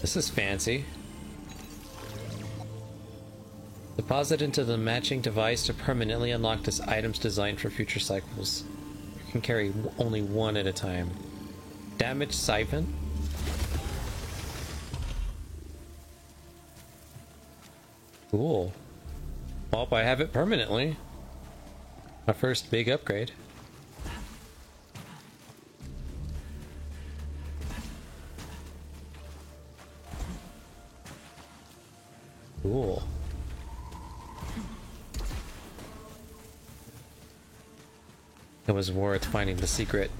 This is fancy. Deposit into the matching device to permanently unlock this items designed for future cycles. You can carry only one at a time. Damage siphon. Cool. Well, I have it permanently. My first big upgrade. Cool. It was worth finding the secret.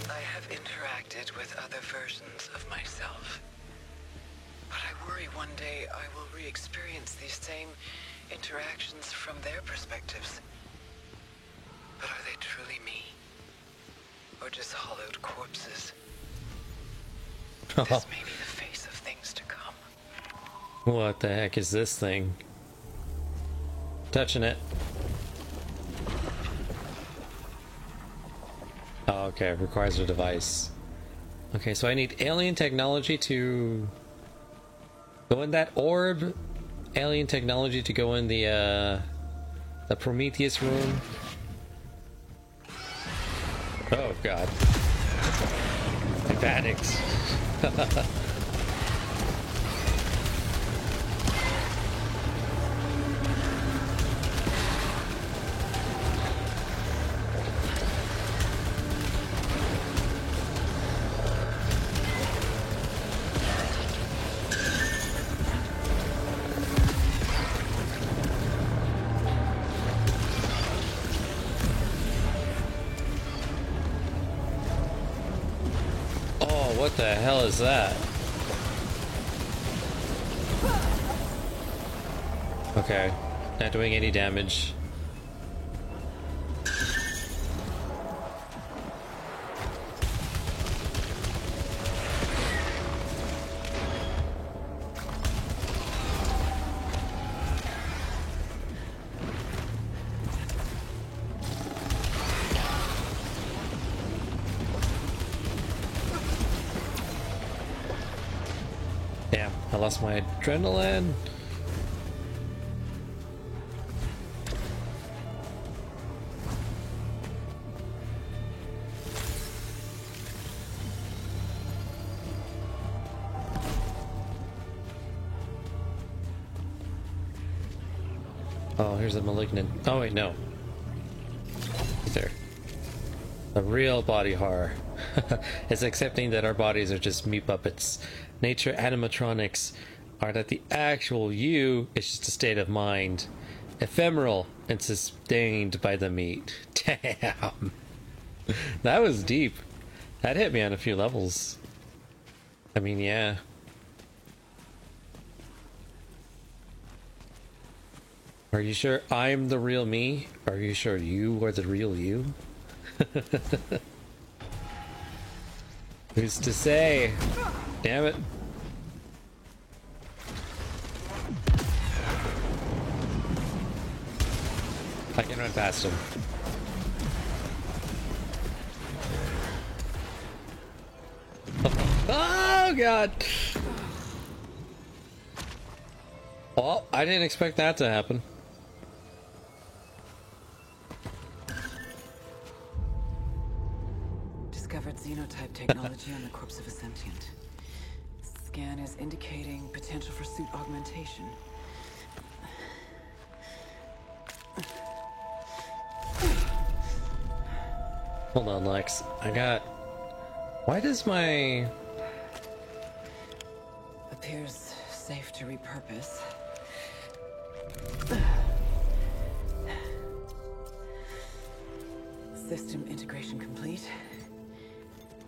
I have interacted with other versions of myself. But I worry one day I will re-experience these same interactions from their perspectives. But are they truly me? Or just hollowed corpses? This may be the face of things to come. What the heck is this thing? Touching it. Oh, okay, it requires a device. Okay, so I need alien technology to go in that orb. Alien technology to go in the Prometheus room. Oh god. I panicked. What the hell is that? Okay, not doing any damage. Damn, I lost my adrenaline. Oh, here's a malignant. Oh wait, no. There. The real body horror. It's accepting that our bodies are just meat puppets. Nature animatronics are that the actual you is just a state of mind. Ephemeral and sustained by the meat. Damn. That was deep. That hit me on a few levels. I mean, yeah. Are you sure I'm the real me? Are you sure you are the real you? Who's to say? Damn it. I can run past him. Oh god! Well, I didn't expect that to happen. Discovered xenotype technology on the corpse of a sentient. Scan is indicating potential for suit augmentation. Hold on, Lex. I got... Why does my... Appears safe to repurpose. System integration complete.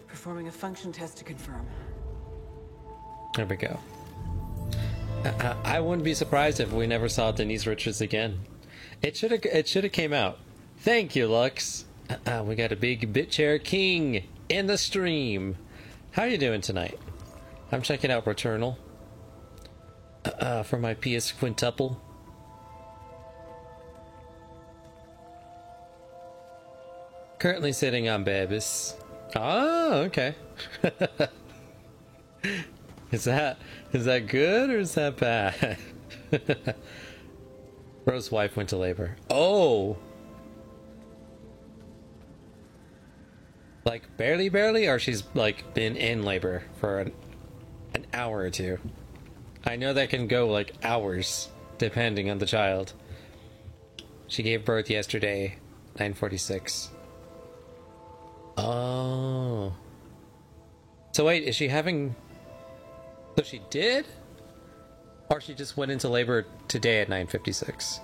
Performing a function test to confirm. There we go. I wouldn't be surprised if we never saw Denise Richards again. It should have came out. Thank you, Lux. We got a big BitChair King in the stream. How you doing tonight? I'm checking out Returnal for my PS Quintuple. Currently sitting on Babis. Oh, okay. Is that good or is that bad? Rose's wife went to labor. Oh! Like barely, or she's like been in labor for an hour or two. I know that can go like hours, depending on the child. She gave birth yesterday, 9:46. Oh. So wait, is she having... So she did? Or she just went into labor today at 9:56?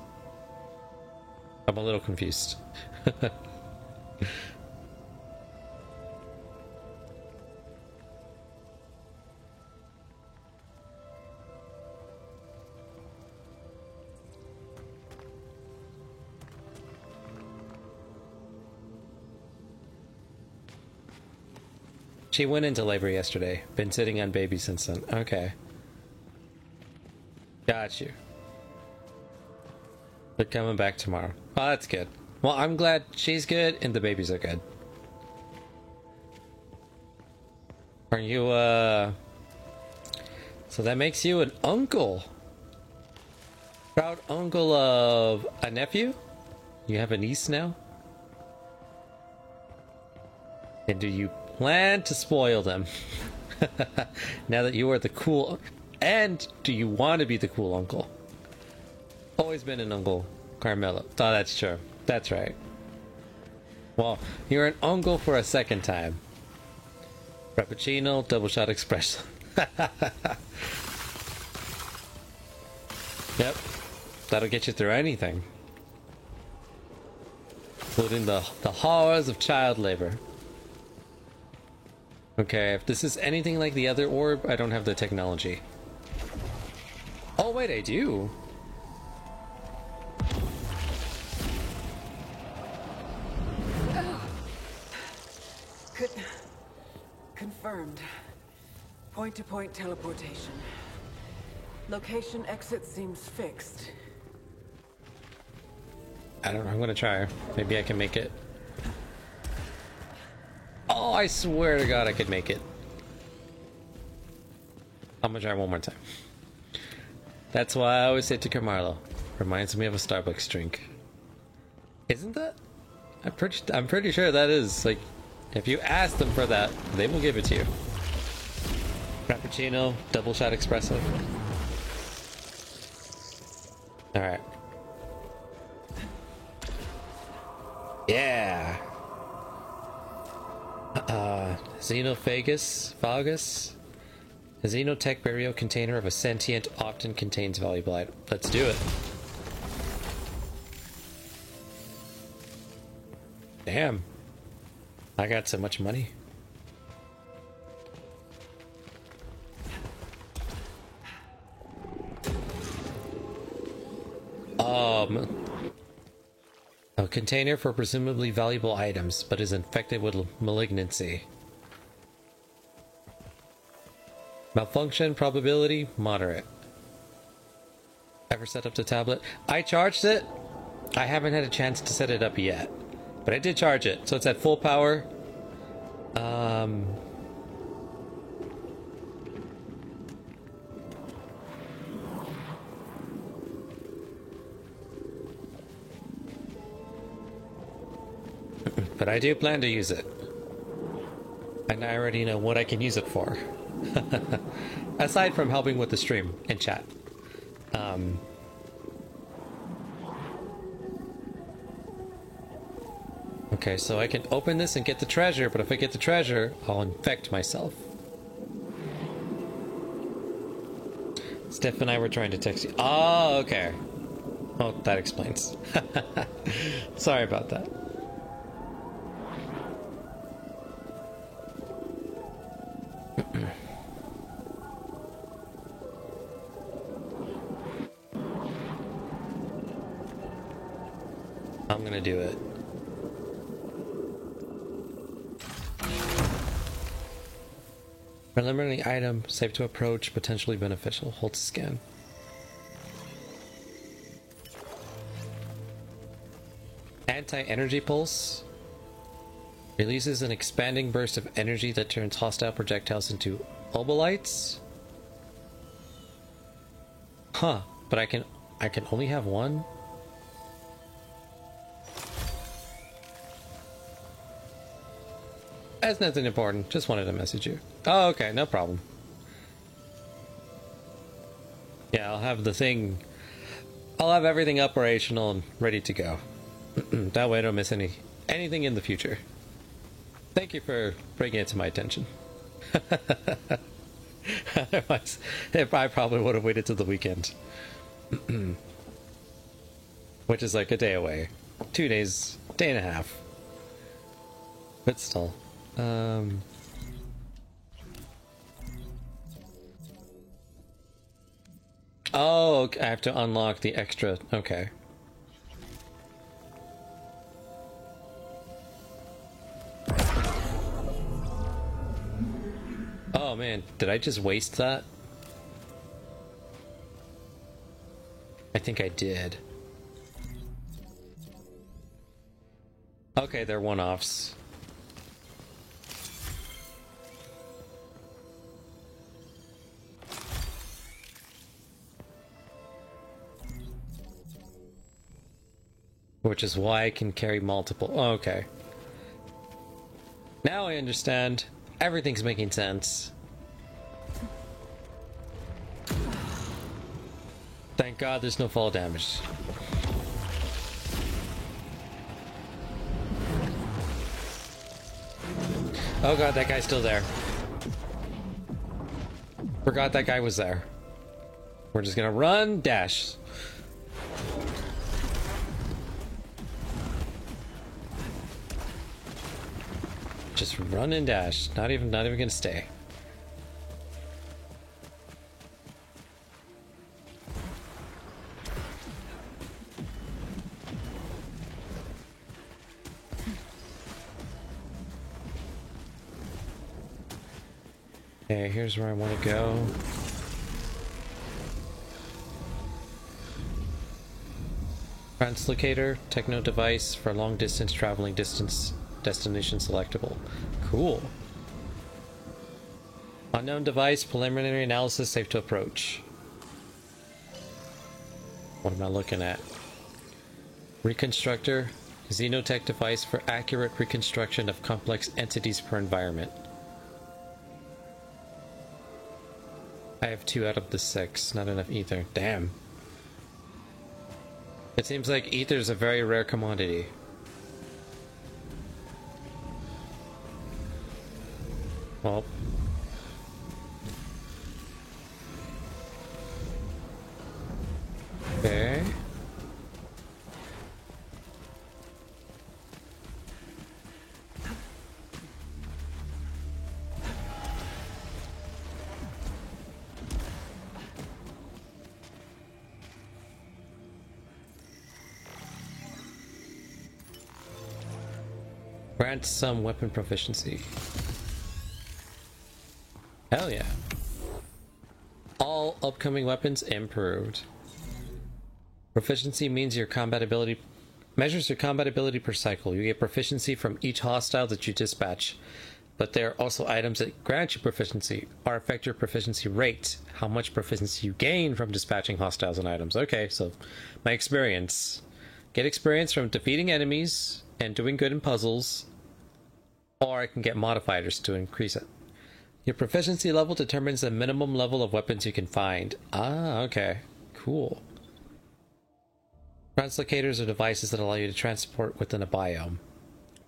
I'm a little confused. She went into labor yesterday. Been sitting on baby since then. Okay. Got you. They're coming back tomorrow. Oh, that's good. Well, I'm glad she's good and the babies are good. Are you, So that makes you an uncle. Proud uncle of a nephew? You have a niece now? And do you plan to spoil them? Now that you are the cool... And do you want to be the cool uncle? Always been an uncle, Carmelo. Oh, that's true. That's right. Well, you're an uncle for a second time. Frappuccino, double shot espresso. Yep. That'll get you through anything. Including the horrors of child labor. Okay, if this is anything like the other orb, I don't have the technology. Oh wait, I do. Confirmed. Point-to-point teleportation. Location exit seems fixed. I don't know, I'm gonna try. Maybe I can make it. Oh, I swear to God I could make it. I'm gonna try one more time. That's why I always say to Carmelo. Reminds me of a Starbucks drink. Isn't that? I'm pretty sure that is. Like, if you ask them for that, they will give it to you. Frappuccino, double shot espresso. Alright. Yeah! Xenophagus? Phagus? A Xenotech burial container of a sentient often contains valuable items. Let's do it. Damn. I got so much money. A container for presumably valuable items, but is infected with malignancy. Malfunction probability moderate. Ever set up the tablet? I charged it. I haven't had a chance to set it up yet, but I did charge it, so it's at full power. But I do plan to use it. And I already know what I can use it for. Aside from helping with the stream and chat. Okay, so I can open this and get the treasure, but if I get the treasure, I'll infect myself. Steph and I were trying to text you. Oh, okay. Oh, that explains. Sorry about that. I'm gonna do it. Preliminary item, safe to approach, potentially beneficial. Hold to scan. Anti-energy pulse. Releases an expanding burst of energy that turns hostile projectiles into obolites. Huh, but I can only have one? That's nothing important. Just wanted to message you. Oh, okay, no problem. Yeah, I'll have the thing. I'll have everything operational and ready to go. That way I don't miss anything in the future. Thank you for bringing it to my attention. Otherwise, I probably would have waited till the weekend. Which is like a day away. 2 days, day and a half. But still. Oh, okay, I have to unlock the extra. Okay. Oh man, did I just waste that? I think I did. Okay, they're one-offs. Which is why I can carry multiple. Oh, okay. Now I understand. Everything's making sense. Thank God there's no fall damage. Oh god, that guy's still there. Forgot that guy was there. We're just gonna run, dash. Just run and dash. Not even gonna stay. Okay, here's where I want to go. Translocator, techno device for long distance traveling destination selectable. Cool. Unknown device, preliminary analysis, safe to approach. What am I looking at? Reconstructor, xenotech device for accurate reconstruction of complex entities per environment. I have 2 out of the 6, not enough ether. Damn. It seems like ether is a very rare commodity. Well. Okay. Grant some weapon proficiency. Hell yeah. All upcoming weapons improved. Proficiency means your combat ability measures your combat ability per cycle. You get proficiency from each hostile that you dispatch. But there are also items that grant you proficiency or affect your proficiency rate. How much proficiency you gain from dispatching hostiles and items. Okay, so my experience. Get experience from defeating enemies and doing good in puzzles. Or I can get modifiers to increase it. Your proficiency level determines the minimum level of weapons you can find. Ah, okay. Cool. Translocators are devices that allow you to transport within a biome.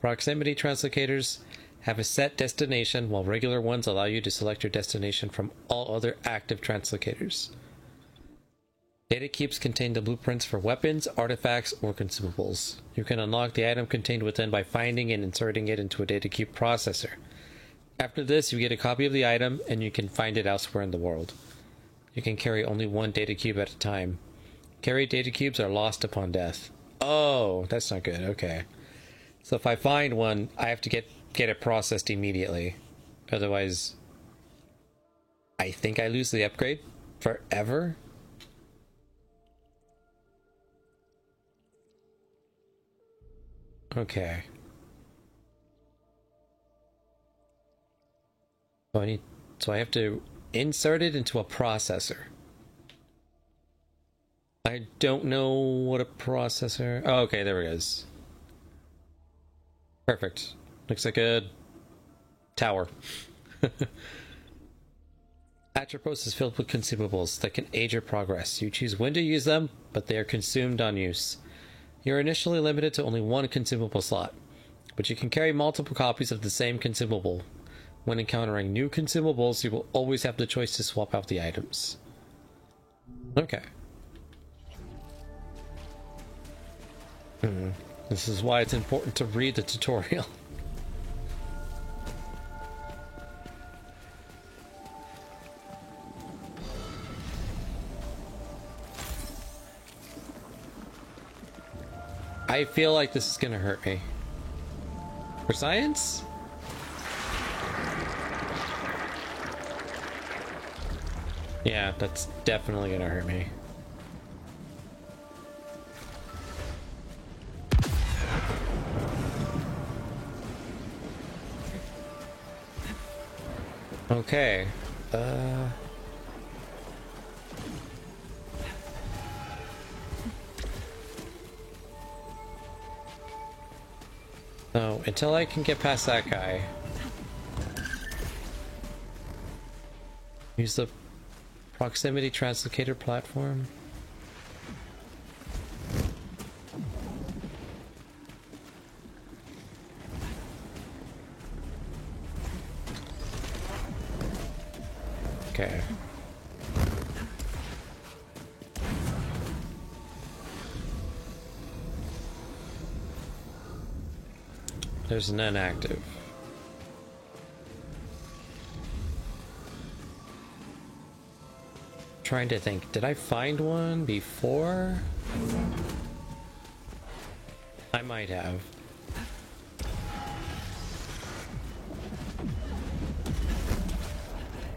Proximity translocators have a set destination, while regular ones allow you to select your destination from all other active translocators. Data cubes contain the blueprints for weapons, artifacts, or consumables. You can unlock the item contained within by finding and inserting it into a data cube processor. After this, you get a copy of the item, and you can find it elsewhere in the world. You can carry only 1 data cube at a time. Carried data cubes are lost upon death. Oh, that's not good. Okay. So if I find one, I have to get it processed immediately. Otherwise, I think I lose the upgrade forever. Okay. So I have to insert it into a processor. I don't know what a processor... Oh, okay, there it is. Perfect. Looks like a tower. Atropos is filled with consumables that can aid your progress. You choose when to use them, but they are consumed on use. You're initially limited to only one consumable slot, but you can carry multiple copies of the same consumable. When encountering new consumables, you will always have the choice to swap out the items. Okay. This is why it's important to read the tutorial. I feel like this is gonna hurt me. For science? Yeah, that's definitely gonna hurt me. Okay. So, until I can get past that guy, use the proximity translocator platform. Okay. There's an inactive. Trying to think, did I find one before? I might have.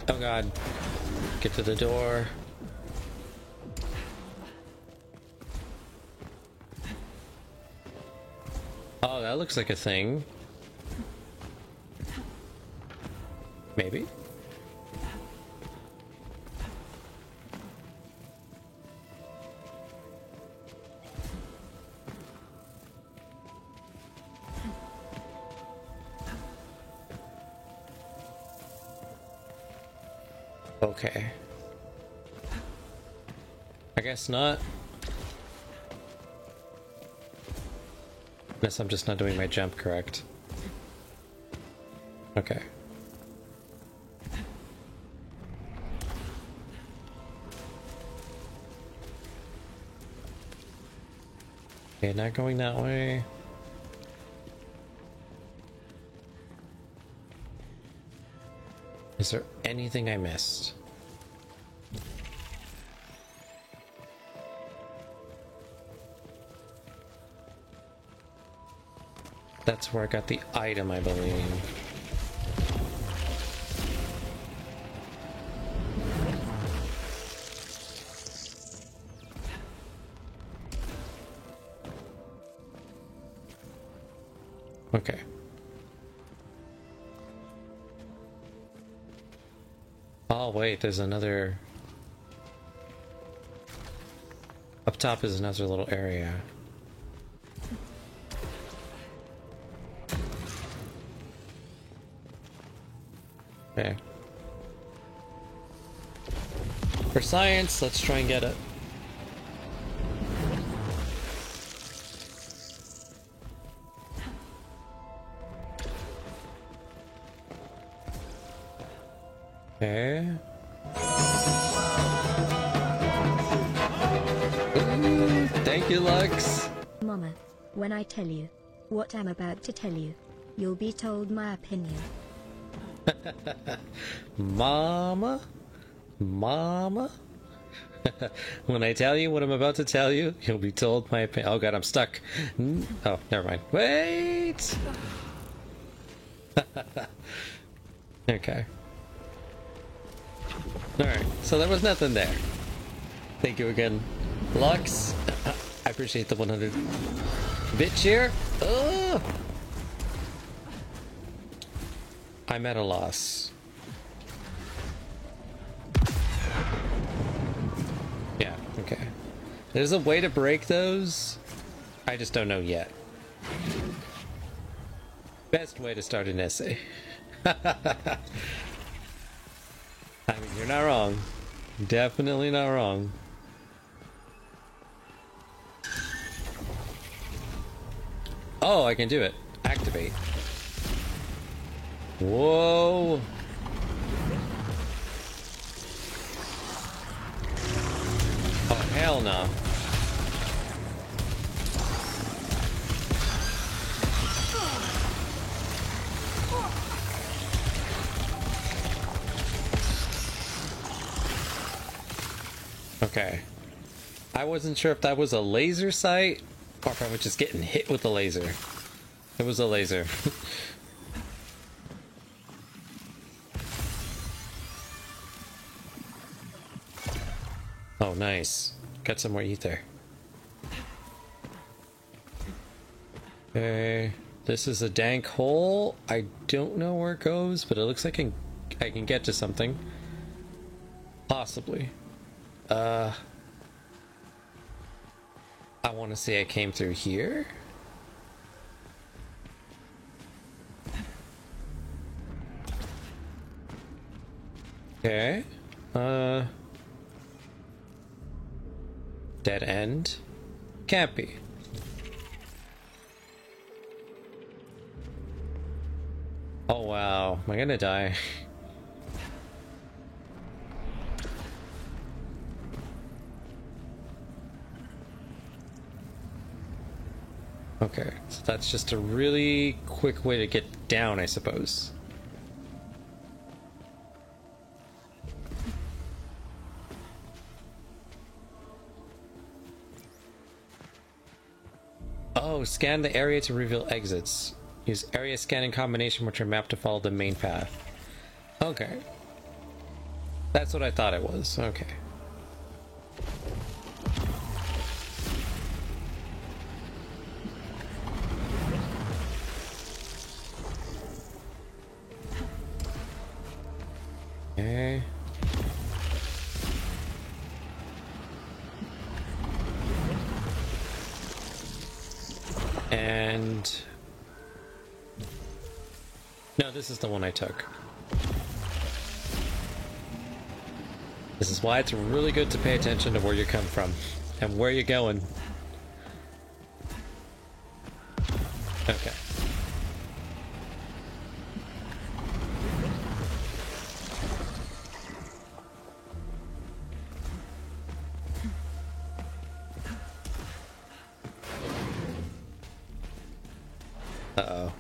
Oh god. Get to the door. Oh, that looks like a thing. Maybe. Okay. I guess not. Unless I'm just not doing my jump correct. Okay. Okay, not going that way. Is there anything I missed? That's where I got the item, I believe. Okay. Oh, wait, there's another... Up top is another little area. Okay. For science, let's try and get it. Okay. Ooh, thank you, Lux. Mama, when I tell you what I'm about to tell you, you'll be told my opinion. Mama? Mama? When I tell you what I'm about to tell you, you'll be told my opinion. Oh god, I'm stuck. Oh, never mind. Wait! Okay. Alright, so there was nothing there. Thank you again, Lux. I appreciate the 100 bit cheer. Ugh. I'm at a loss. Yeah, okay. There's a way to break those. I just don't know yet. Best way to start an essay. I mean, you're not wrong. Definitely not wrong. Oh, I can do it. Activate. Whoa. Oh, hell no. Okay. I wasn't sure if that was a laser sight or if I was just getting hit with a laser. It was a laser. Oh, nice. Got some more ether. Okay. This is a dank hole. I don't know where it goes, but it looks like I can get to something. Possibly. I want to say I came through here. Okay. Dead end. Can't be. Oh wow, am I gonna die? Okay, so that's just a really quick way to get down, I suppose. Oh, scan the area to reveal exits. Use area scanning combination which are mapped to follow the main path. Okay. That's what I thought it was. Okay. Okay. And no, this is the one I took. This is why it's really good to pay attention to where you come from and where you're going. Okay. Uh-oh.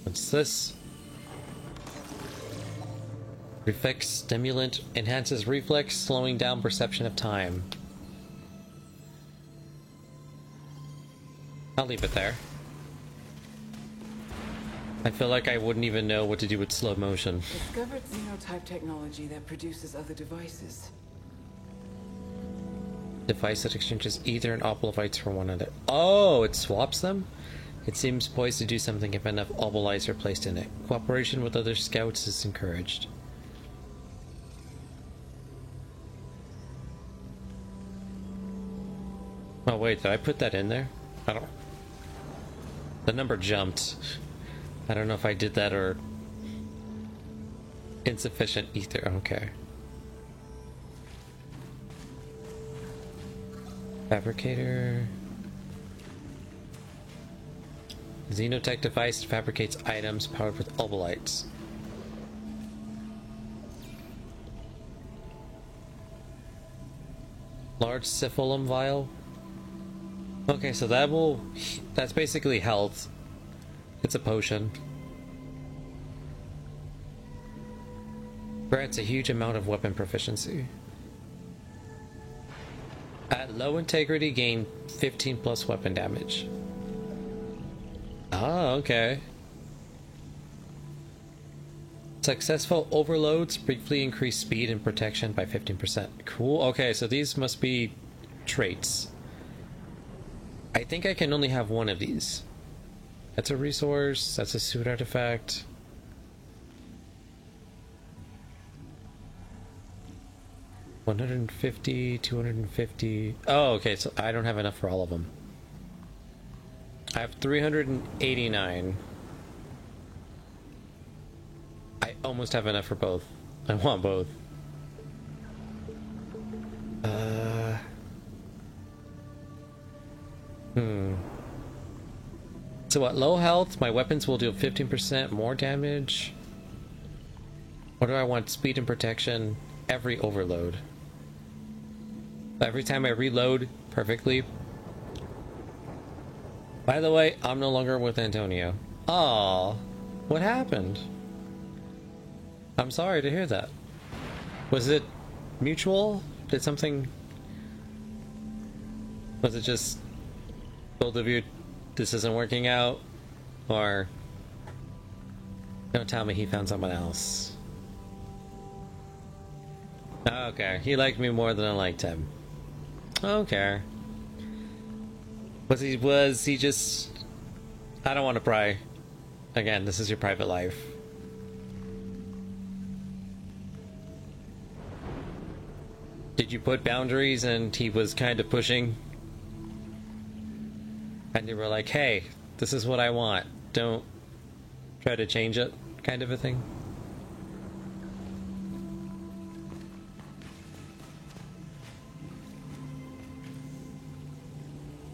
What's this? Reflex stimulant enhances reflex, slowing down perception of time. I'll leave it there. I feel like I wouldn't even know what to do with slow motion. Discovered xenotype technology that produces other devices. Device that exchanges ether and oblivites for one another. Oh, it swaps them? It seems poised to do something if enough oblivites are placed in it. Cooperation with other scouts is encouraged. Oh wait, did I put that in there? I don't... The number jumped. I don't know if I did that or... Insufficient ether, okay. Fabricator... Xenotech device fabricates items powered with oblites. Large syphilum vial. Okay, so that's basically health. It's a potion. Grants a huge amount of weapon proficiency. At low integrity, gain 15 plus weapon damage. Oh, okay. Successful overloads briefly increase speed and protection by 15%. Cool. Okay, so these must be traits. I think I can only have one of these. That's a resource. That's a suit artifact. $150, $250. Oh, okay, so I don't have enough for all of them. I have 389. I almost have enough for both. I want both. So at low health, my weapons will do 15% more damage. What do I want? Speed and protection. Every overload. Every time I reload perfectly. By the way, I'm no longer with Antonio. Aw, what happened? I'm sorry to hear that. Was it mutual? Did something... Was it just both of you, this isn't working out? Or... Don't tell me he found someone else. Okay, he liked me more than I liked him. Okay. Was he just... I don't want to pry. Again, this is your private life. Did you put boundaries and he was kind of pushing? And you were like, hey, this is what I want. Don't try to change it, kind of a thing?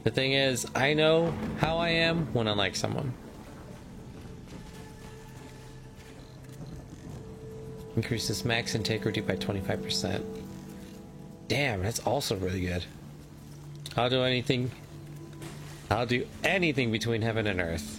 The thing is, I know how I am when I like someone. Increases max integrity by 25%. Damn, that's also really good. I'll do anything between heaven and earth.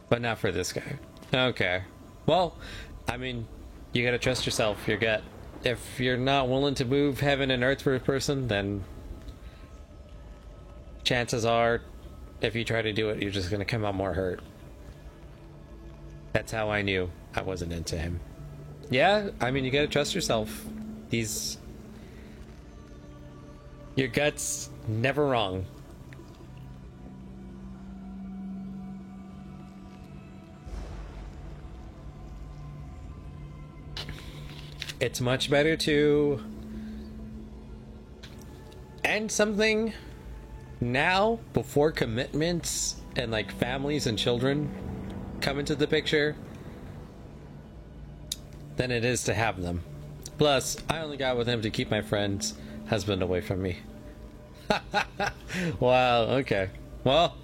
But not for this guy. Okay. Well, I mean, you gotta trust yourself, your gut. If you're not willing to move heaven and earth for a person, then chances are, if you try to do it, you're just gonna come out more hurt. That's how I knew I wasn't into him. Yeah, I mean, you gotta trust yourself. Your gut's never wrong. It's much better to end something now before commitments and like families and children come into the picture than it is to have them. Plus, I only got with him to keep my friend's husband away from me. Wow, okay. Well,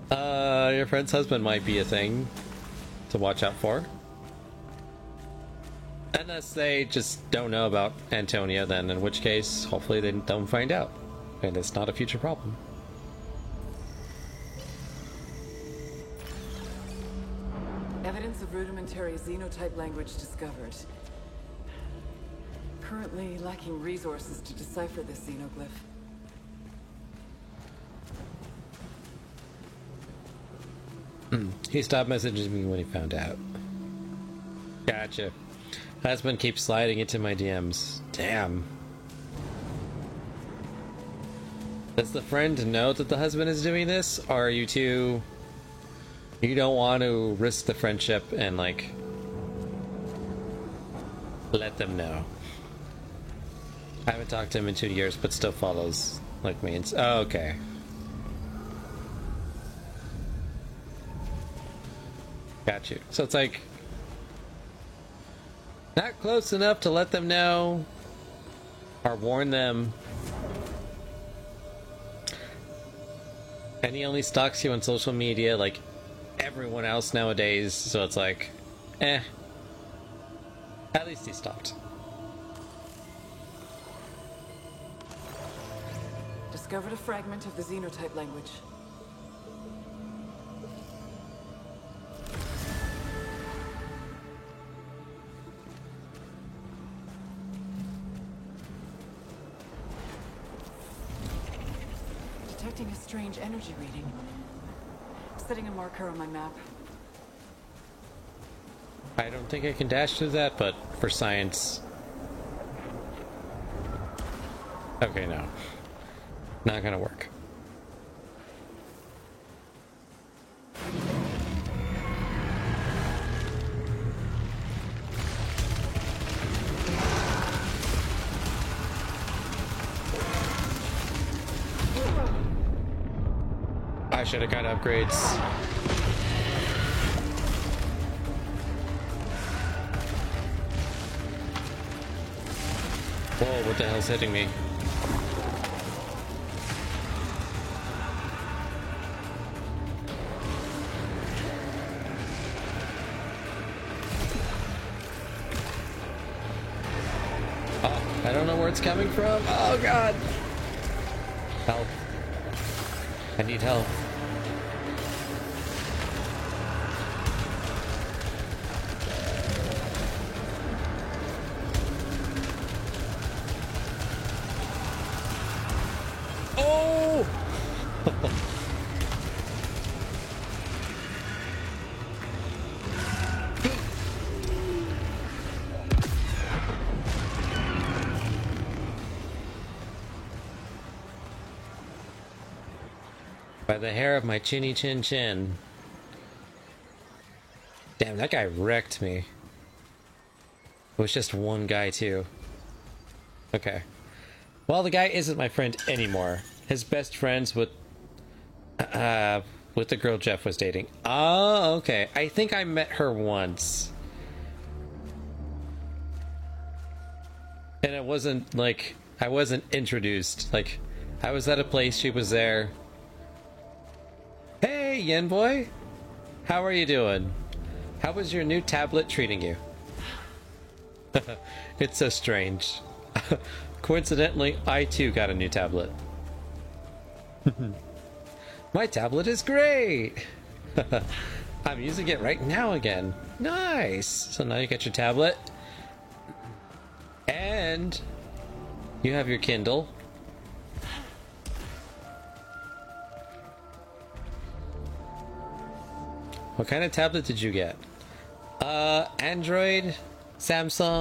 your friend's husband might be a thing to watch out for. Unless they just don't know about Antonio, then in which case, hopefully they don't find out. And it's not a future problem. Evidence of rudimentary xenotype language discovered. Currently lacking resources to decipher this xenoglyph. He stopped messaging me when he found out. Gotcha. Husband keeps sliding into my DMs. Damn. Does the friend know that the husband is doing this? Or are you two... You don't want to risk the friendship and, like... let them know. I haven't talked to him in 2 years, but still follows, like, me. Oh, okay. Got you. So it's like... not close enough to let them know or warn them. And he only stalks you on social media like everyone else nowadays, so it's like, eh. At least he stopped. Discovered a fragment of the xenotype language. detecting a strange energy reading. Setting a marker on my map. I don't think I can dash through that, but for science... Okay, no. Not gonna work. I should have got upgrades. Whoa, what the hell's hitting me? Oh, I don't know where it's coming from. Oh god! Help. I need help. Oh! By the hair of my chinny chin chin. Damn, that guy wrecked me. It was just one guy too. Okay. Well, the guy isn't my friend anymore. His best friend's with the girl Jeff was dating. Oh, okay. I think I met her once. And it wasn't like, I wasn't introduced. Like, I was at a place, she was there. Hey, Yen boy. How are you doing? How was your new tablet treating you? It's so strange. Coincidentally, I too got a new tablet. My tablet is great! I'm using it right now again. Nice! So now you got your tablet. And you have your Kindle. What kind of tablet did you get? Android? Samsung?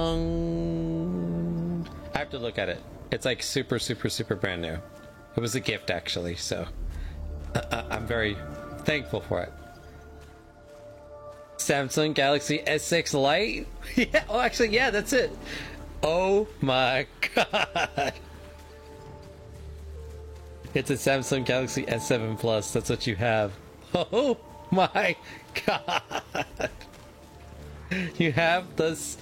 I have to look at it. It's like super brand new. It was a gift actually, so I'm very thankful for it. Samsung Galaxy S6 Lite? Yeah, oh actually, yeah, that's it. Oh my god. It's a Samsung Galaxy S7 Plus, that's what you have. Oh my god. You have this...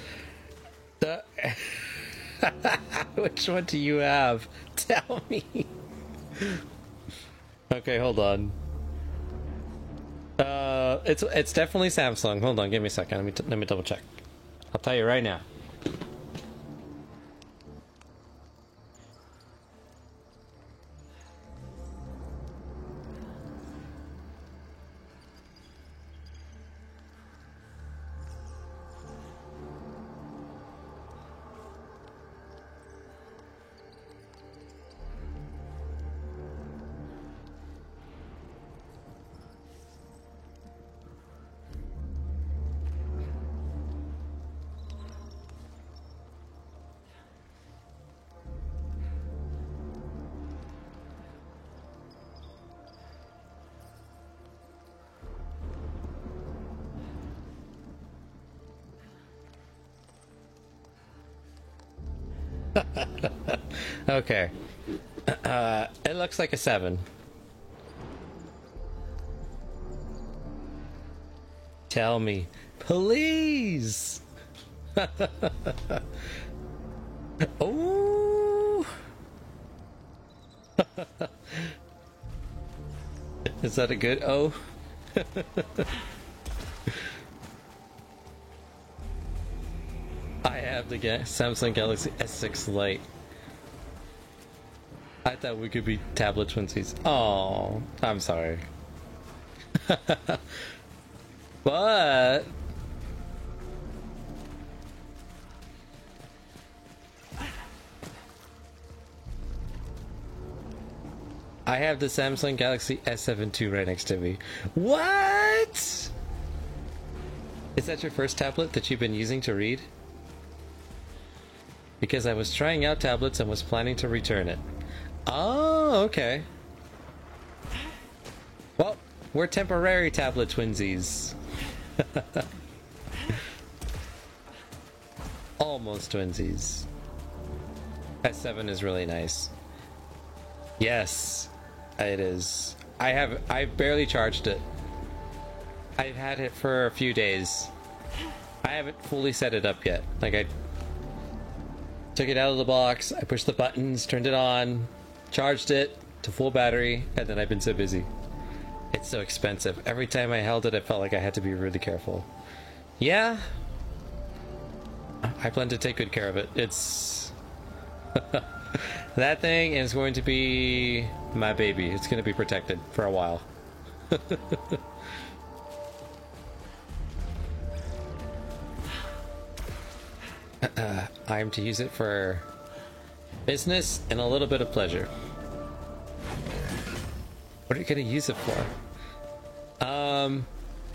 Which one do you have? Tell me. Okay, hold on. It's definitely Samsung. Hold on, give me a second. Let me double check. I'll tell you right now. Okay. It looks like a 7. Tell me, please. Oh. Is that a good oh? I have the Samsung Galaxy S6 Lite. I thought we could be tablet twinsies. Oh, I'm sorry. But I have the Samsung Galaxy S7 II right next to me. What? Is that your first tablet that you've been using to read? Because I was trying out tablets and was planning to return it. Oh, okay. Well, we're temporary tablet twinsies. Almost twinsies. S7 is really nice. Yes, it is. I barely charged it. I've had it for a few days. I haven't fully set it up yet. Like, I took it out of the box, I pushed the buttons, turned it on, charged it to full battery, and then I've been so busy. It's so expensive. Every time I held it, I felt like I had to be really careful. Yeah. I plan to take good care of it. It's... that thing is going to be my baby. It's going to be protected for a while. I'm to use it for business and a little bit of pleasure. What are you going to use it for?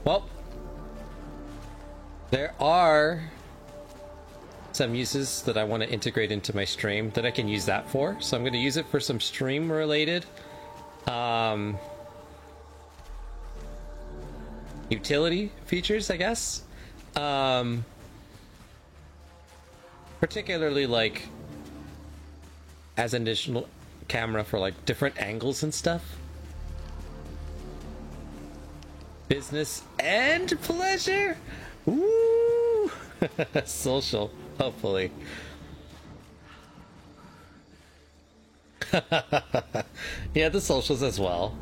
Well, there are some uses that I want to integrate into my stream that I can use that for. So I'm going to use it for some stream related utility features, I guess. Particularly like as an additional camera for like different angles and stuff. Business and pleasure. Woo! Social, hopefully. Yeah, the socials as well.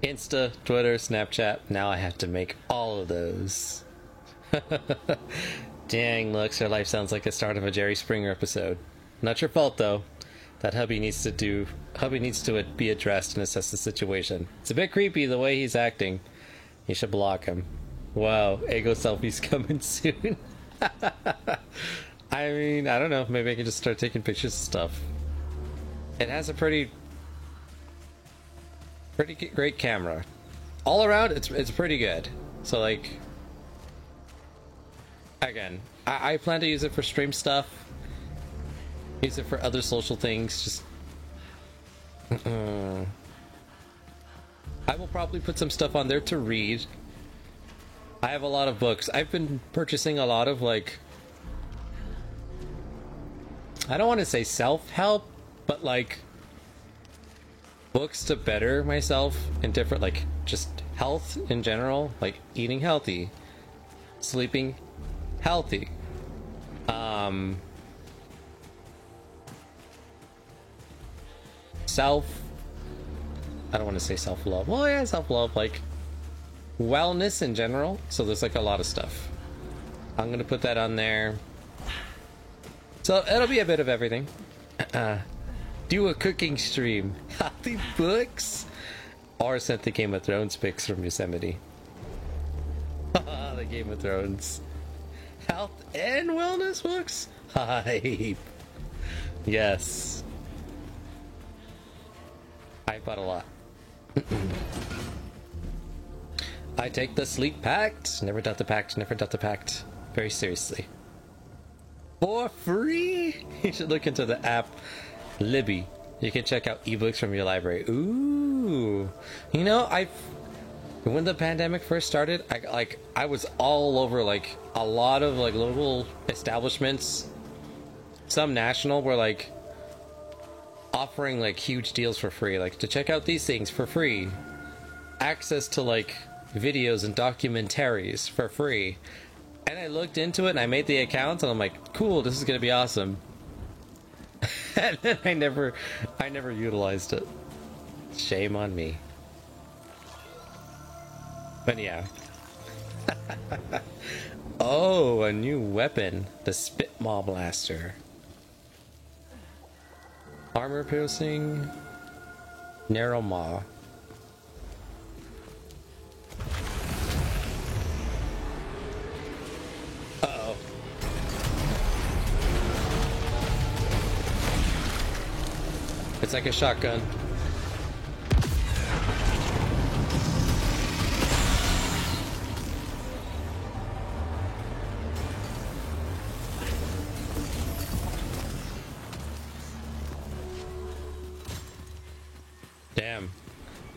Insta, Twitter, Snapchat. Now I have to make all of those. Dang, Lux, your life sounds like the start of a Jerry Springer episode. Not your fault, though. That hubby needs to be addressed and assess the situation. It's a bit creepy the way he's acting. You should block him. Wow, ego selfies coming soon. I mean, I don't know. Maybe I can just start taking pictures of stuff. It has a pretty great camera. All around, it's pretty good. So, like, again, I plan to use it for stream stuff. Use it for other social things. Just I will probably put some stuff on there to read. I have a lot of books. I've been purchasing a lot of, like, I don't want to say self-help, but like books to better myself in different, like, just health in general, like eating healthy, sleeping healthy, I don't want to say self-love. Well, yeah, self-love, like wellness in general. So there's like a lot of stuff. I'm gonna put that on there. So it'll be a bit of everything. Do a cooking stream. Healthy books. Or sent the Game of Thrones pics from Yosemite. The Game of Thrones. Health and wellness books? Hype. Yes. I bought a lot. I take the sleep pact. Never doubt the pact, never doubt the pact. Very seriously. For free? You should look into the app Libby. You can check out ebooks from your library. Ooh. You know, when the pandemic first started, I was all over like a lot of like local establishments. Some national were like offering like huge deals for free, like to check out these things for free, access to like videos and documentaries for free. And I looked into it and I made the account and I'm like, cool, this is gonna be awesome. And then I never utilized it. Shame on me. But yeah. Oh, a new weapon, the Spitmaw Blaster. Armor piercing, narrow maw. Uh-oh. It's like a shotgun.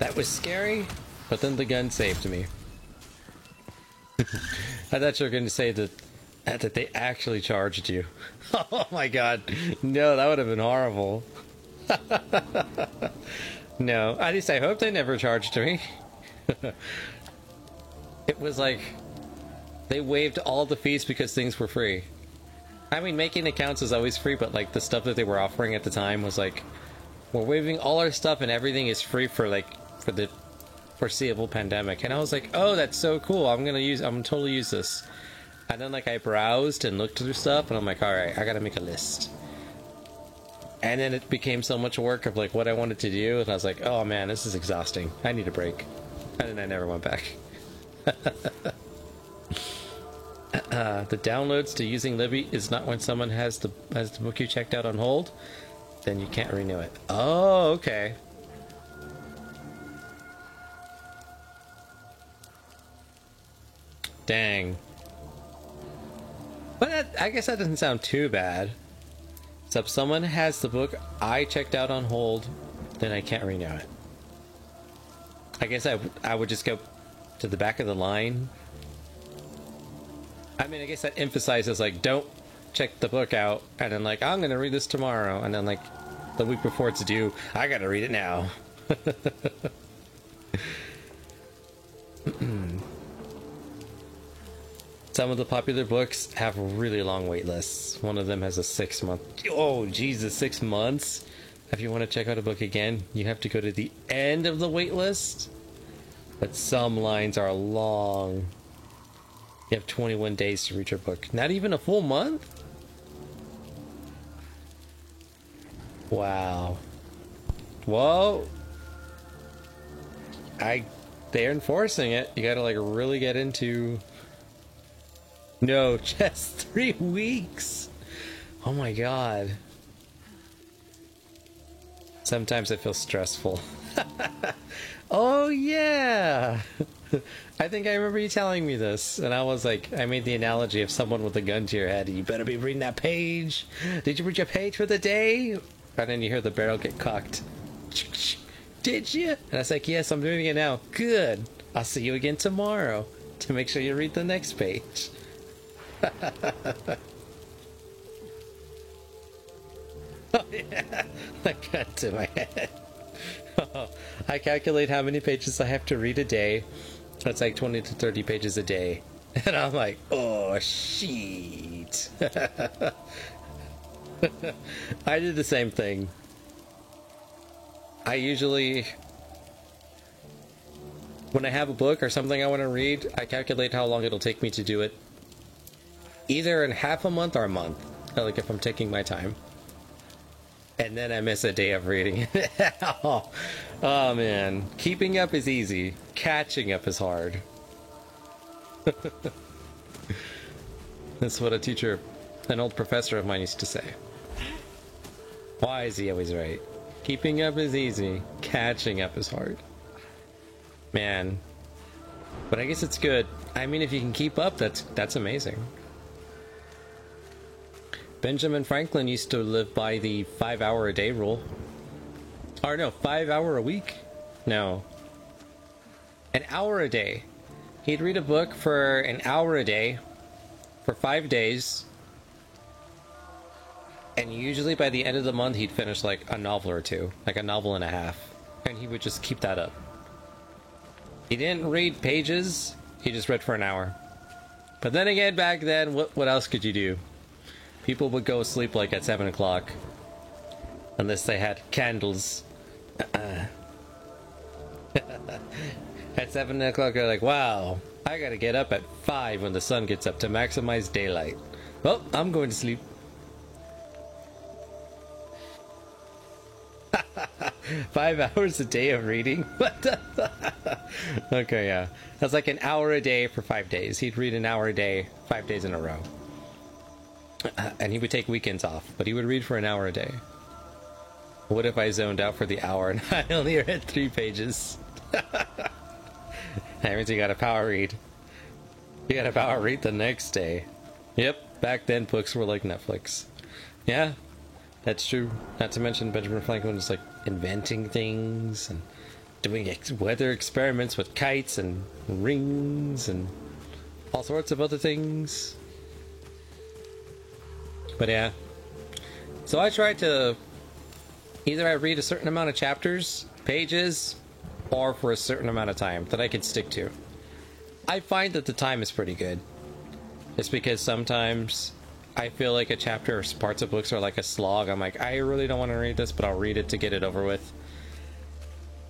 That was scary, but then the gun saved me. I thought you were going to say that they actually charged you. Oh my god. No, that would have been horrible. No, at least I hope they never charged me. It was like they waived all the fees because things were free. I mean, making accounts is always free, but like the stuff that they were offering at the time was like, we're waiving all our stuff and everything is free for the foreseeable pandemic. And I was like, oh, that's so cool. I'm gonna totally use this. And then like I browsed and looked through stuff and I'm like, all right, I gotta make a list. And then it became so much work of like what I wanted to do, and I was like, oh man, this is exhausting. I need a break. And then I never went back. The downloads to using Libby is not when someone has the book you checked out on hold, then you can't renew it. Oh, okay. Dang. But I guess that doesn't sound too bad. Except someone has the book I checked out on hold, then I can't renew it. I guess I would just go to the back of the line. I mean, I guess that emphasizes like, don't check the book out, and then like, I'm gonna read this tomorrow, and then like the week before it's due, I gotta read it now. Some of the popular books have really long wait lists. One of them has a 6-month. Oh, Jesus, 6 months? If you want to check out a book again, you have to go to the end of the wait list. But some lines are long. You have 21 days to read your book. Not even a full month? Wow. Whoa. They're enforcing it. You gotta like really get into... No, just 3 weeks. Oh my god. Sometimes it feels stressful. Oh yeah. I think I remember you telling me this, and I was like, I made the analogy of someone with a gun to your head. You better be reading that page. Did you read your page for the day? And then you hear the barrel get cocked. Did you? And I was like, yes, I'm doing it now. Good. I'll see you again tomorrow to make sure you read the next page. Oh yeah, that got to my head. I calculate how many pages I have to read a day. That's like 20 to 30 pages a day. And I'm like, oh shit. I did the same thing. I usually, when I have a book or something I want to read, I calculate how long it'll take me to do it. Either in half a month or a month, like if I'm taking my time. And then I miss a day of reading. Oh man, keeping up is easy. Catching up is hard. That's what a teacher, an old professor of mine used to say. Why is he always right? Keeping up is easy. Catching up is hard. Man. But I guess it's good. I mean, if you can keep up, that's amazing. Benjamin Franklin used to live by the 5-hour-a-day rule. Or no, 5 hour a week? No. An hour a day. He'd read a book for an hour a day for 5 days. And usually by the end of the month he'd finish like a novel or two. Like a novel and a half. And he would just keep that up. He didn't read pages. He just read for an hour. But then again, back then, what else could you do? People would go asleep like at 7 o'clock. Unless they had candles. At 7 o'clock they're like, wow, I gotta get up at 5 when the sun gets up to maximize daylight. Well, I'm going to sleep. 5 hours a day of reading? What the Okay, yeah. That's like an hour a day for 5 days. He'd read an hour a day, 5 days in a row. And he would take weekends off, but he would read for an hour a day. What if I zoned out for the hour and I only read 3 pages? That means you gotta power read. You gotta power read the next day. Yep, back then books were like Netflix. Yeah, that's true. Not to mention Benjamin Franklin was like inventing things and doing weather experiments with kites and rings and all sorts of other things. But yeah. So I try to either I read a certain amount of chapters, pages, or for a certain amount of time that I can stick to. I find that the time is pretty good. It's because sometimes I feel like a chapter or parts of books are like a slog. I'm like, I really don't want to read this, but I'll read it to get it over with.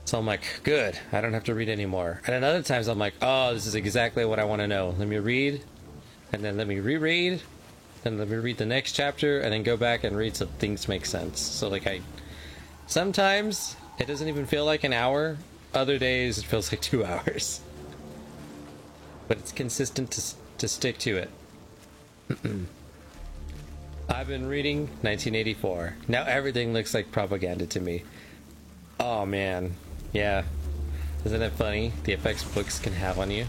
So I'm like, good, I don't have to read anymore. And then other times I'm like, oh, this is exactly what I want to know. Let me read, and then let me reread, then let me read the next chapter, and then go back and read so things make sense. So like sometimes it doesn't even feel like an hour. Other days it feels like 2 hours. But it's consistent to stick to it. I've been reading 1984. Now everything looks like propaganda to me. Oh man, yeah. Isn't it funny the effects books can have on you?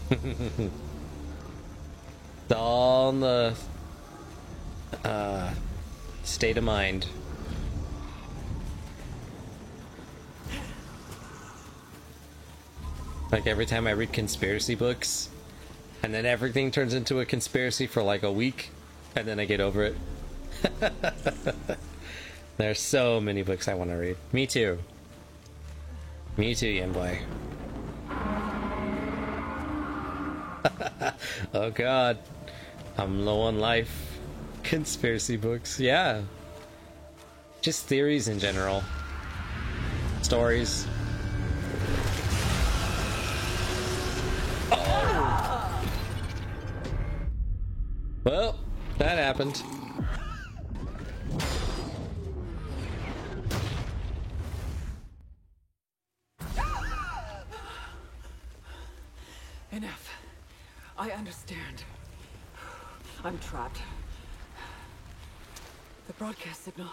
It's all in the state of mind. Like every time I read conspiracy books, and then everything turns into a conspiracy for like a week, and then I get over it. There's so many books I want to read. Me too. Me too, young boy. Oh god. I'm low on life. Conspiracy books. Yeah. Just theories in general. Stories. Oh! Well, that happened. Enough. I understand. I'm trapped. The broadcast signal.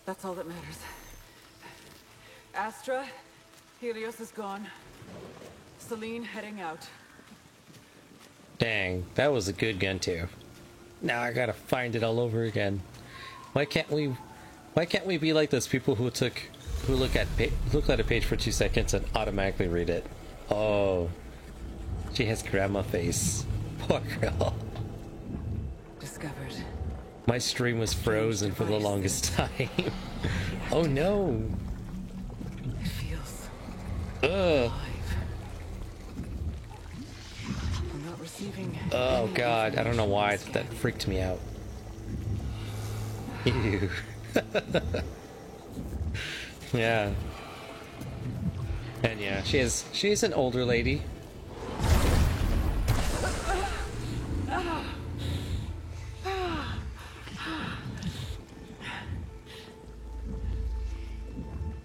That's all that matters. Astra, Helios is gone. Celine heading out. Dang, that was a good gun too. Now I gotta find it all over again. Why can't we be like those people who look at a page for 2 seconds and automatically read it? Oh, she has grandma face. Poor girl. Discovered. My stream was frozen for the longest time. Oh no. It feels Ugh. alive. I'm not receiving. Oh any god, I don't know why information that freaked me out. Ew. Yeah. And yeah, she's an older lady.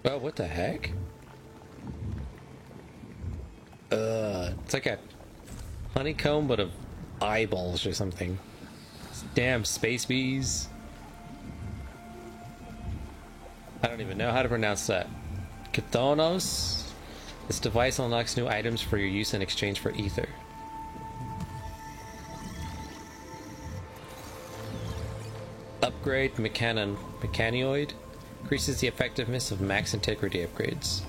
Oh, what the heck? It's like a honeycomb, but of eyeballs or something. Damn space bees. I don't even know how to pronounce that. Kithonos? This device unlocks new items for your use in exchange for ether. Upgrade Mechanioid. Increases the effectiveness of max integrity upgrades.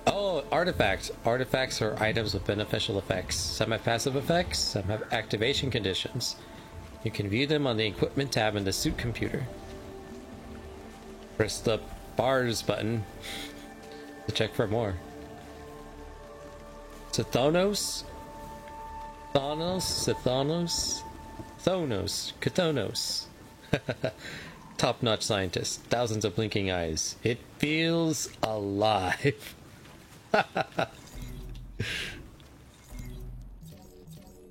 Oh, artifact. Artifacts are items with beneficial effects. Some have passive effects, some have activation conditions. You can view them on the equipment tab in the suit computer. Press the bars button to check for more. Thonos? Kithonos. Top-notch scientist. Thousands of blinking eyes. It feels alive.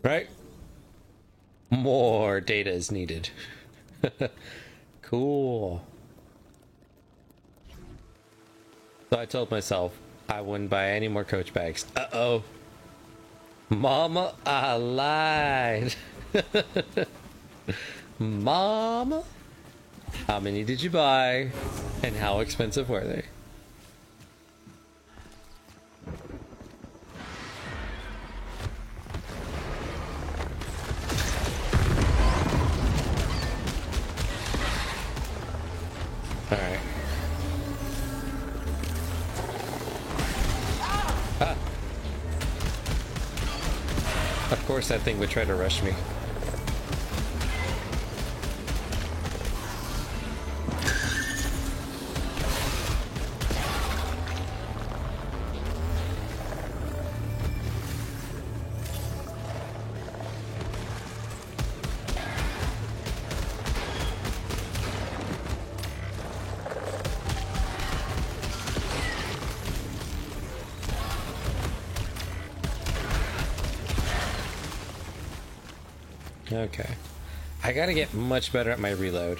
Right? More data is needed. Cool. So I told myself I wouldn't buy any more Coach bags. Uh-oh. Mama, I lied. Mama? How many did you buy? And how expensive were they? Of course that thing would try to rush me. Okay. I gotta get much better at my reload.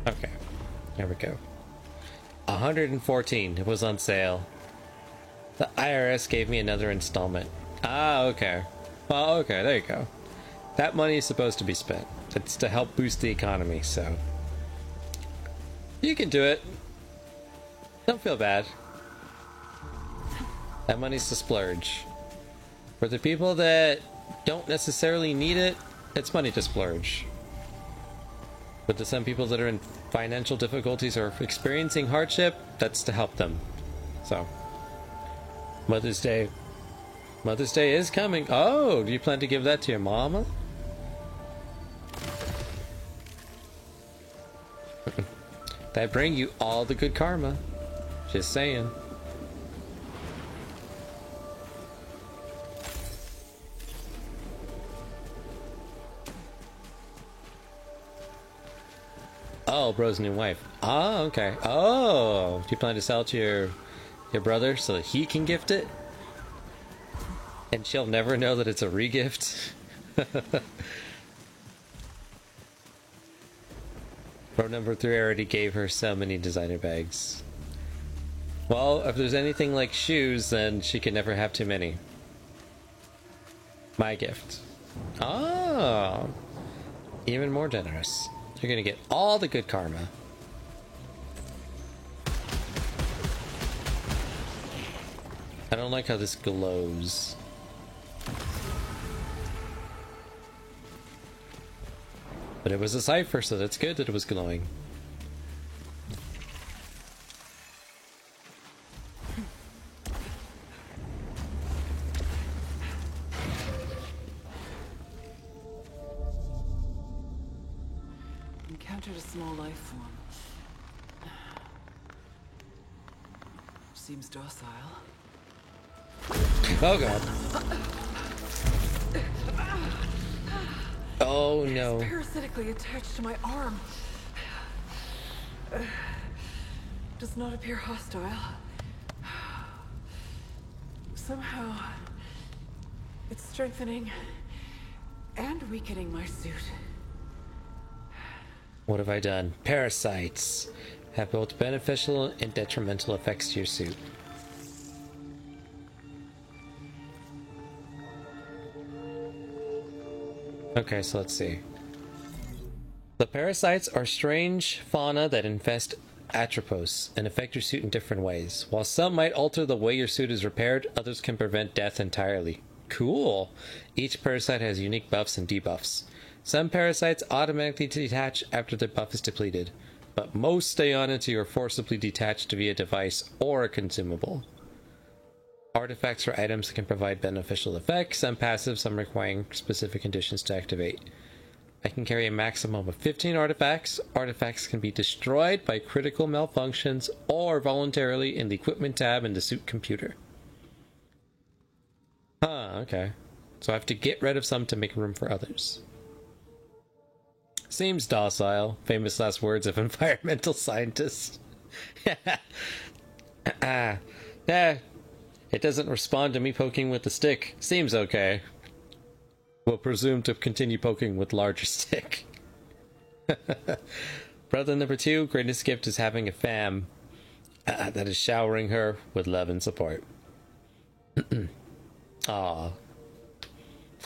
Okay. There we go. 114. It was on sale. The IRS gave me another installment. Ah, okay. Well, okay, there you go. That money is supposed to be spent. It's to help boost the economy, so... You can do it. Don't feel bad. That money's to splurge. For the people that don't necessarily need it, it's money to splurge. But to some people that are in financial difficulties or experiencing hardship, that's to help them. So, Mother's Day. Mother's Day is coming. Oh, do you plan to give that to your mama? That bring you all the good karma. Just saying. Oh, bro's new wife. Oh, okay. Oh, do you plan to sell it to your brother so that he can gift it? And she'll never know that it's a re-gift? Bro number 3 already gave her so many designer bags. Well, if there's anything like shoes, then she can never have too many. My gift. Oh, even more generous. You're gonna get all the good karma. I don't like how this glows. But it was a cipher, so that's good that it was glowing. Encountered a small life form. Seems docile. Oh god. Oh no. Parasitically attached to my arm. Does not appear hostile. Somehow, it's strengthening and weakening my suit. What have I done? Parasites have both beneficial and detrimental effects to your suit. Okay, so let's see. The parasites are strange fauna that infest Atropos and affect your suit in different ways. While some might alter the way your suit is repaired, others can prevent death entirely. Cool! Each parasite has unique buffs and debuffs. Some parasites automatically detach after their buff is depleted, but most stay on until you are forcibly detached via device or a consumable. Artifacts or items can provide beneficial effects, some passive, some requiring specific conditions to activate. I can carry a maximum of 15 artifacts. Artifacts can be destroyed by critical malfunctions or voluntarily in the equipment tab in the suit computer. Huh, okay. So I have to get rid of some to make room for others. Seems docile. Famous last words of environmental scientists. It doesn't respond to me poking with the stick. Seems okay. We'll presume to continue poking with larger stick. Brother number 2, greatest gift is having a fam that is showering her with love and support. Aw.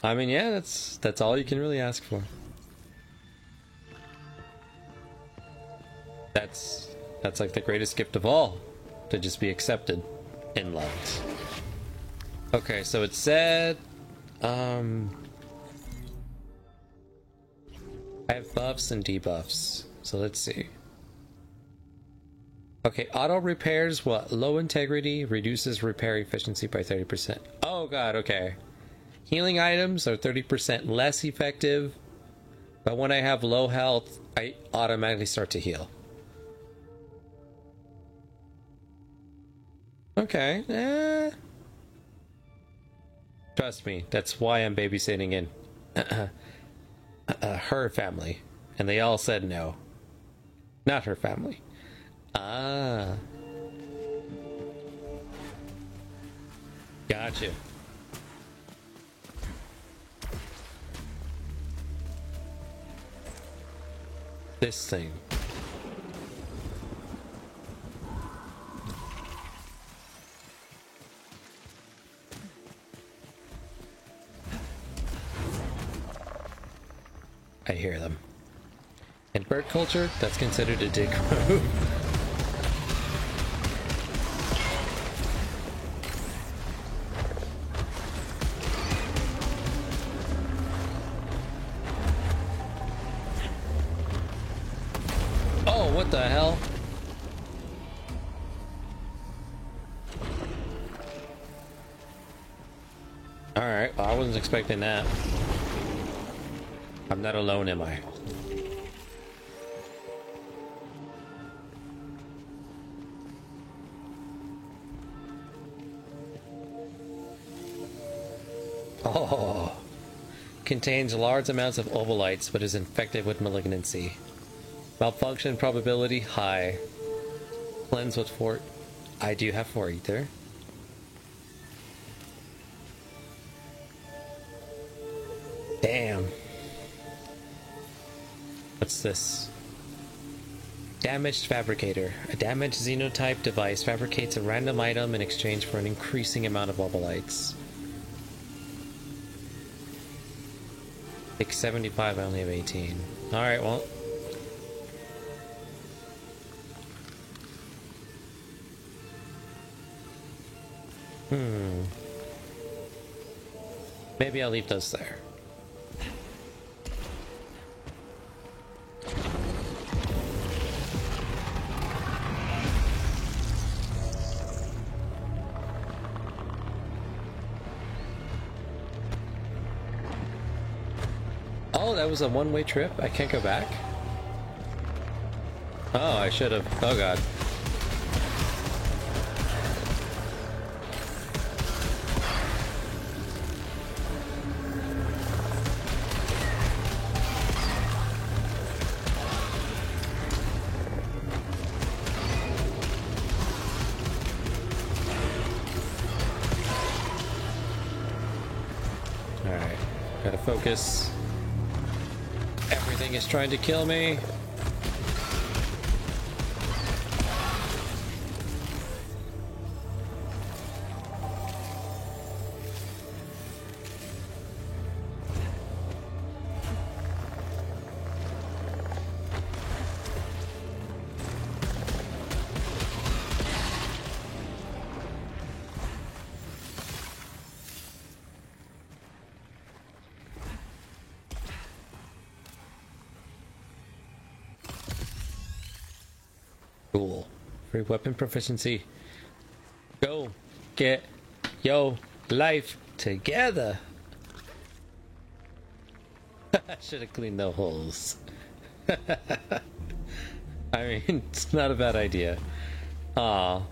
I mean, yeah, that's all you can really ask for. That's like the greatest gift of all, to just be accepted and loved. Okay, so it said, I have buffs and debuffs, so let's see. Okay, auto repairs what? Low integrity reduces repair efficiency by 30%. Oh god, okay. Healing items are 30% less effective, but when I have low health, I automatically start to heal. Okay, trust me, that's why I'm babysitting in her family. And they all said no. Not her family. Ah. Gotcha. This thing. I hear them. In bird culture, that's considered a dick move. Oh, what the hell? Alright, well, I wasn't expecting that. I'm not alone, am I? Oh, contains large amounts of ovalites, but is infected with malignancy. Malfunction probability high. Cleanse with 4. I do have 4 ether. Damn. What's this? Damaged Fabricator. A damaged Xenotype device fabricates a random item in exchange for an increasing amount of ovalites. Take 75, I only have 18. Alright, well. Maybe I'll leave those there. Oh, that was a one-way trip? I can't go back? Oh, I should have. Oh god. Alright, gotta focus. Everything is trying to kill me. Cool. Free weapon proficiency. Go get yo life together. I should have cleaned the holes. I mean, it's not a bad idea. Aw.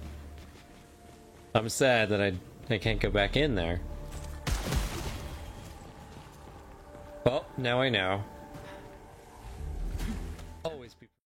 I'm sad that I can't go back in there. Well, now I know.